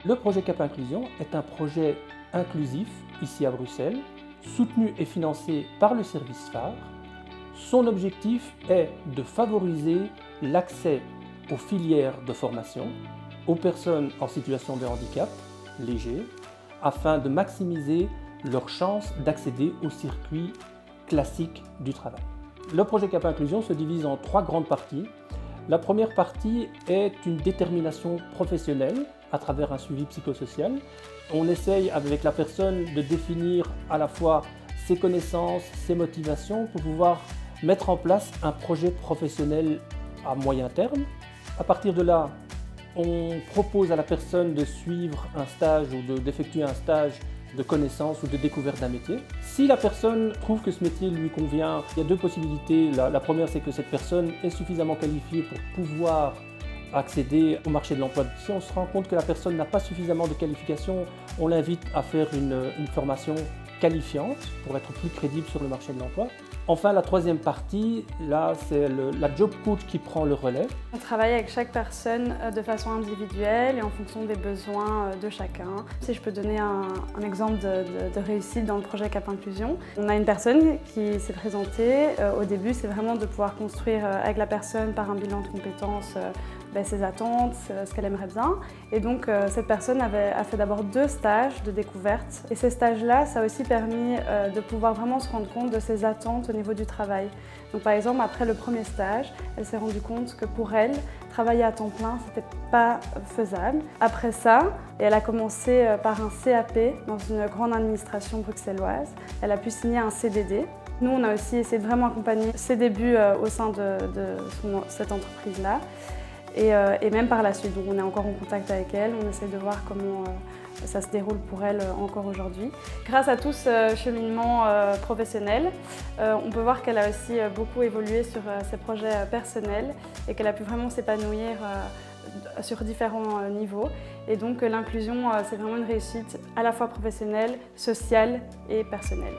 Le projet Cap Inclusion est un projet inclusif ici à Bruxelles, soutenu et financé par le service phare. Son objectif est de favoriser l'accès aux filières de formation aux personnes en situation de handicap léger afin de maximiser leurs chances d'accéder au circuit classique du travail. Le projet Cap Inclusion se divise en 3 grandes parties. La première partie est une détermination professionnelle à travers un suivi psychosocial. On essaye avec la personne de définir à la fois ses connaissances, ses motivations pour pouvoir mettre en place un projet professionnel à moyen terme. À partir de là, on propose à la personne de suivre un stage ou d'effectuer un stage de connaissance ou de découverte d'un métier. Si la personne trouve que ce métier lui convient, il y a 2 possibilités. La première, c'est que cette personne est suffisamment qualifiée pour pouvoir accéder au marché de l'emploi. Si on se rend compte que la personne n'a pas suffisamment de qualification, on l'invite à faire une formation qualifiante pour être plus crédible sur le marché de l'emploi. Enfin, la troisième partie, là, c'est la job coach qui prend le relais. On travaille avec chaque personne de façon individuelle et en fonction des besoins de chacun. Si je peux donner un exemple de réussite dans le projet Cap Inclusion, on a une personne qui s'est présentée. Au début, c'est vraiment de pouvoir construire avec la personne par un bilan de compétences ses attentes, ce qu'elle aimerait bien. Et donc cette personne a fait d'abord 2 stages de découverte. Et ces stages-là, ça a aussi permis de pouvoir vraiment se rendre compte de ses attentes au niveau du travail. Donc par exemple, après le premier stage, elle s'est rendue compte que pour elle, travailler à temps plein, c'était pas faisable. Après ça, elle a commencé par un CAP dans une grande administration bruxelloise. Elle a pu signer un CDD. Nous, on a aussi essayé de vraiment accompagner ses débuts au sein de cette entreprise-là. Et même par la suite, donc on est encore en contact avec elle, on essaie de voir comment ça se déroule pour elle encore aujourd'hui. Grâce à tout ce cheminement professionnel, on peut voir qu'elle a aussi beaucoup évolué sur ses projets personnels et qu'elle a pu vraiment s'épanouir sur différents niveaux. Et donc l'inclusion, c'est vraiment une réussite à la fois professionnelle, sociale et personnelle.